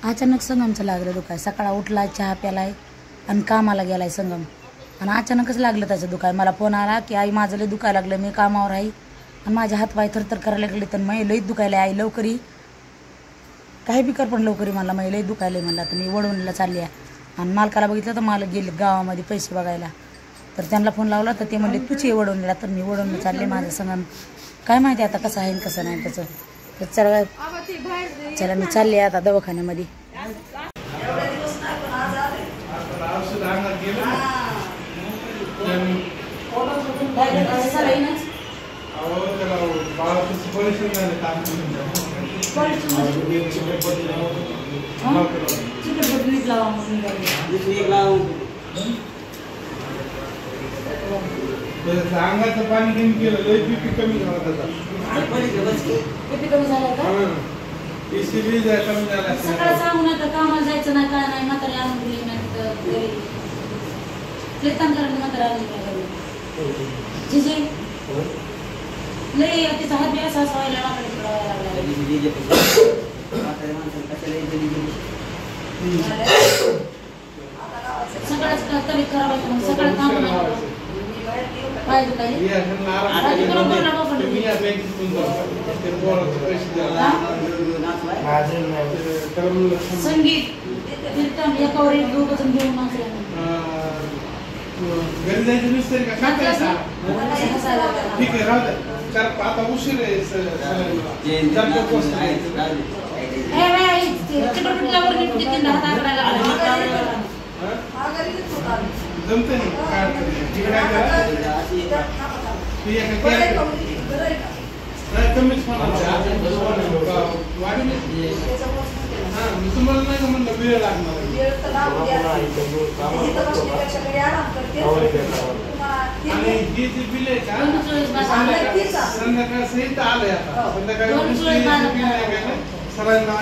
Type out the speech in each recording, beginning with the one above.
अचानक संगमचं लागलं दुखाय. सकाळ उठला, चहा प्यालाय आणि कामाला गेलाय संगम. आणि अचानकच लागलं त्याचं दुखाय. मला फोन आला की आई माझं लय दुखायला लागलं, मी कामावर आहे आणि माझे हातपाय थरथर करायला लागले, तर मी लई दुखायला आई लवकरी काही बी कर पण लवकरी मला मी लई दुखायला म्हणला. तर मी वडवणीला चालली आहे आणि मालकाला बघितलं तर मला गेले गावामध्ये पैसे बघायला. तर त्यांना फोन लावला तर ते म्हणले तुझी वडवणीला. तर मी वडवणीला चालले. माझं संगम काय माहिती आता कसं आहे कसं नाही त्याचं. तर चला मी चालले आता दवाखान्यामध्ये. अंगाचं पाणी घेऊन केलं लय बीपी कमी झाला त्याचा. बीपी कमी झाला का? कमी झाला. सकाळी सांगून आता कामाला जायचं नाही काय नाही. म्हातारी आणून दिली नाही लय ताण करायला म्हातारी आणली नाही घरी. जिजे लय तिचा हात बी असा व्हायला वाकडे पडायला लागला. सकाळच तरी करायचं मग सकाळी काम नाही पाहिजे काही संगीत कीर्तन एकावर एक दोघं जण घेऊन घरी जायचं नुसतं का ठीक आहे राहू द्या. आता उशीर आहे जमते कमीच तुम्हाला नाही का म्हणलं वेळ लागणार. आणि ही जी बिल आहे का संध्याकाळ सहित आलंय आता. संध्याकाळी सरांना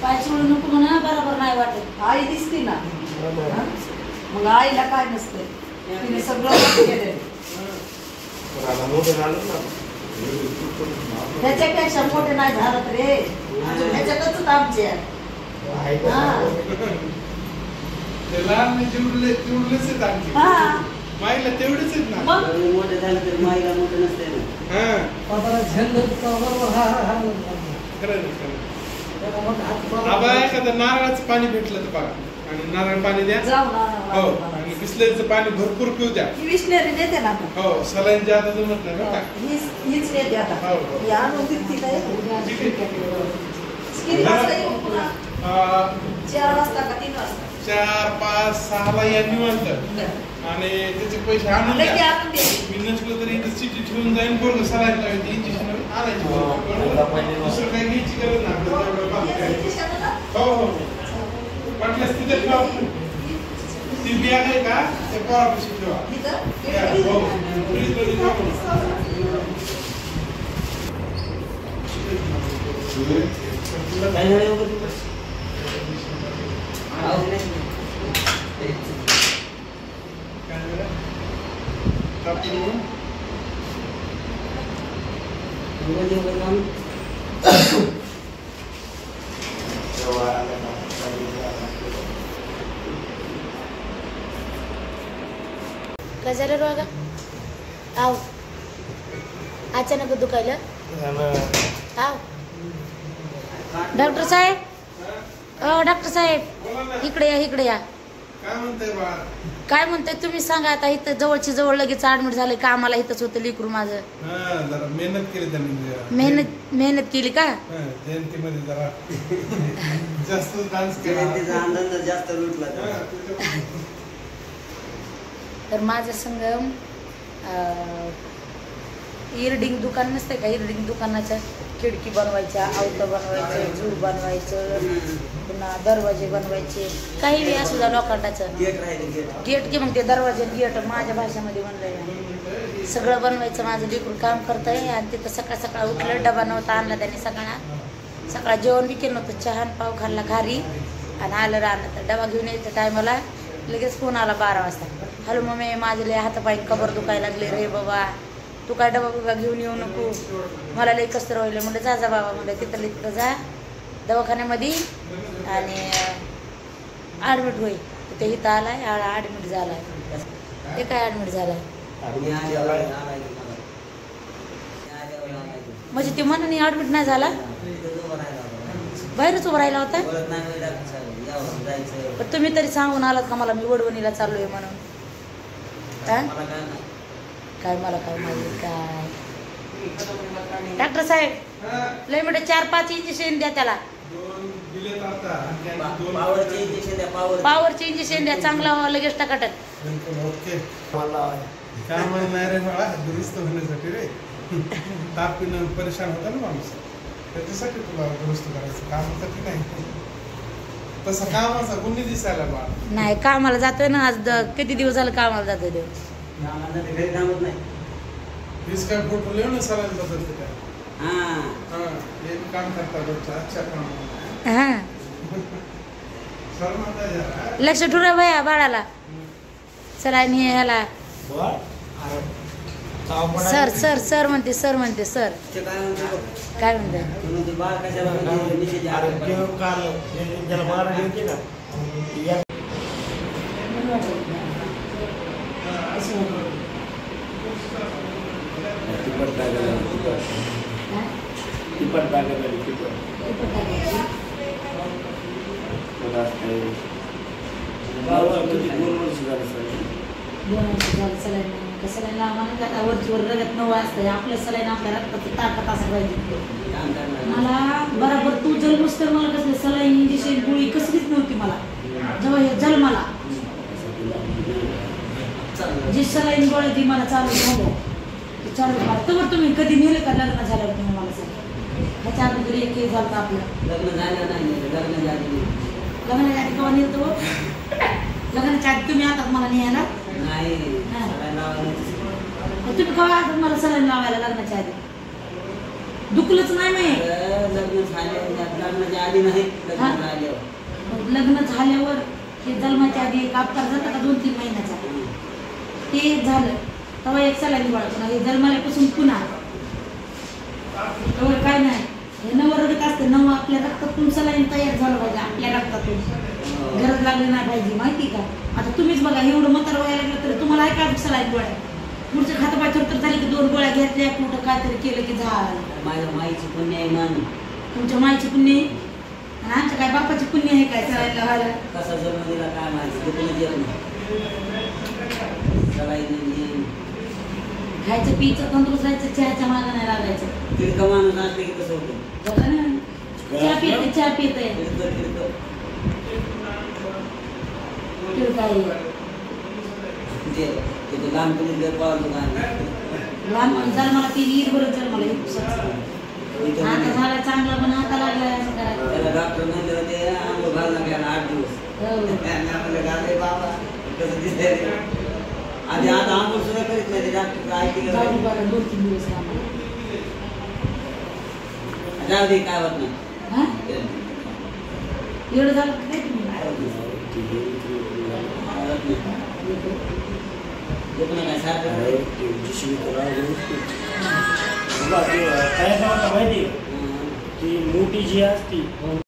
पाय सोडू नको म्हणा. बरोबर नाही वाटत. आई दिसते ना मग आईला काय नसतंय. तिने सगळं केलं. त्याच्यापेक्षा मोठे नाही झालं रे. त्याच्यातच आमचे माईला तेवढेच आहेत ना. मोठे झाले तर माईला मोठे नसते ना. आबा एखादं नारळाचं पाणी भेटलं तर बघा आणि नारळ पाणी द्या. हो आणि बिस्लरीचं पाणी भरपूर पिऊ द्या. विसलेरी नेते ना आपण. हो सलाईन जादा जमत नाही बरं का. हीच नेते आता. हो या नव्हती ती काय किती वाजता येऊ पुन्हा? 4 वाजता का 3 वाजता? 4, 5, 6 ला या निवांत आणि त्याचे पैसे आणून द्या. मी नसलो तरी इथं सिटी ठेवून जाईन. बरोबर सलाईन लावायची इंजेक्शन आणायची. दुसरं काही घ्यायची गरज नाही. हो हो वाटल्यास तिथे ठेवा. ती बॅग आहे का ते पोरापाशी ठेवा. हो फ्रीजमध्ये ठेवा. काय झालं वगैरे काय झालं रोगा? आव अचानक दुखायला. आव डॉक्टर साहेब. डॉक्टर साहेब इकडे या इकडे या. काय म्हणताय तुम्ही सांगा. आता इथं जवळची जवळ लगेच ऍडमिट झाले. कामाला इथंच होतं लेकरू माझं. जरा मेहनत केली त्यांनी. मेहनत केली का? जयंतीमध्ये जरा जास्त डान्स केला. आनंद जास्त लुटला. तर माझं संग इरडिंग दुकान नसते का. इरडिंग दुकानाच्या खिडकी बनवायच्या, आवतं बनवायचं, झूर बनवायचं, पुन्हा दरवाजे बनवायचे, काही बी असू द्या लोखंडाचं गेट राहिले गेट गेट की मग ते दरवाजे गेट माझ्या भाषेमध्ये म्हणलंय सगळं बनवायचं. माझं लेकरू काम करतंय आणि तिथं सकाळ सकाळ उठलं, डबा नव्हता आणला त्याने सकाळ जेवण बी केलं नव्हतं, चहा आणि पाव खाल्ला घारी आणि आलं राहणं. तर डबा घेऊन यायच्या टायमाला लगेच फोन आला 12 वाजता. हॅलो मम्मी, माझे लय हातापायी कबर दुखायला लागले रे बाबा, तू काय डबा बिबा घेऊन येऊ नको, मला लई कसं राहिलं. म्हणलं जा बाबा, म्हणलं तिथं जा दवाखान्यामध्ये आणि ॲडमिट होईल. ते इथं आलाय, ॲडमिट झालाय. ते काय ॲडमिट झालाय म्हणजे ते मनाने ॲडमिट नाही झाला, बाहेरच उभं राहिला होता. पण तुम्ही तरी सांगून आलात का मला मी वडवणीला चाललोय म्हणून? काय मला काय माहिती काय. डॉक्टर साहेब लय म्हणजे 4-5 इंजेक्शन द्या त्याला, पॉवरचे इंजेक्शन द्या, चांगला व्हावा लगेच टाकाटक. काय नाही रे बाळा, दुरुस्त होण्यासाठी रे. तापीनं परेशान होता ना माणूस, त्याच्यासाठी तुला दुरुस्त करायचं, कामासाठी नाही. तसं कामाचा गुन्हे दिसायला बाळा नाही. कामाला जातोय ना, आज किती दिवस झालं कामाला जातोय देव. वीस काय फोटो लिहून सरायला बदलते काय. एक काम करता रोजच्या अच्छा काम. हा लक्ष ठेवा भया बाळाला. चला नाही ह्याला सर सर सर म्हणते सर म्हणते सर काय म्हणते. सलाईन लावा वरचीवर रगत न वाजतंय. आपलं सलाईन आपल्या रक्ताचं ताकद असं पाहिजे. मला बरोबर तू जन्मस तर मला कसं सलाईन इंजेक्शन गोळी कसलीच नव्हती मला. जेव्हा हे जन्माला जी सलाईन गोळी ती मला चालू झालं तर तुम्ही कधी नेलं का लग्न झाल्यावर तुम्ही मला सांगा. ह्याच्या अगोदर एक केस झालं आपलं लग्नाच्या आधी केव्हा नेतो. लग्नाच्या आधी तुम्ही आता मला न्यायला तुम्ही केव्हा आता मला सलाईन लावायला लग्नाच्या आधी दुखलंच नाही मी. लग्न झाल्यावर हे जन्माच्या आधी एक अपकार झाला का 2-3 महिन्याचा ते झालं तेव्हा एक सलाईन गोळा. हे जन्माल्यापासून पुन्हा तेव्हा काय नाही. हे नवं रगत असतं, नवं आपल्या रक्तातून सलाईन तयार झालं पाहिजे, आपल्या रक्तातून गरज लागली नाही पाहिजे. माहिती का. आता तुम्हीच बघा एवढं म्हातारं व्हायला लागलं तर तुम्हाला आहे का सलाईन गोळ्या. पुढचं खातपाय तर झाली की 2 गोळ्या घेतल्या, कुठं काहीतरी केलं की झालं. माझ्या माईची पुण्य आहे मान. तुमच्या माईची पुण्य आणि आमच्या काय बापाची पुण्य आहे काय सलाईन लावायला. कसा जन्म दिला काय माहिती, दुखणं जेवण सलाईन खायचं पियचं तंदुरुस्त राहायचं, चहाच्या मागं नाही लागायचं. तिरका माणूस असले की कसं होतं बघा ना चहा पिते चहा पिते लांब जन्माला ती ईद बरोबर जन्माला आता झाला चांगला पण आता लागला असं करायचं. त्याला डॉक्टर म्हणले होते आंघोळ घालला गेला 8 दिवस बाबा कसं दिसतंय आधी. आता आंघोळ सुद्धा करीत नाही डॉक्टर ऐकली 2-3 दिवस जाऊ दे काय होत नाही. एवढं झालं काय दुखणं काय सारखं काय माहिती ती मोठी जी असती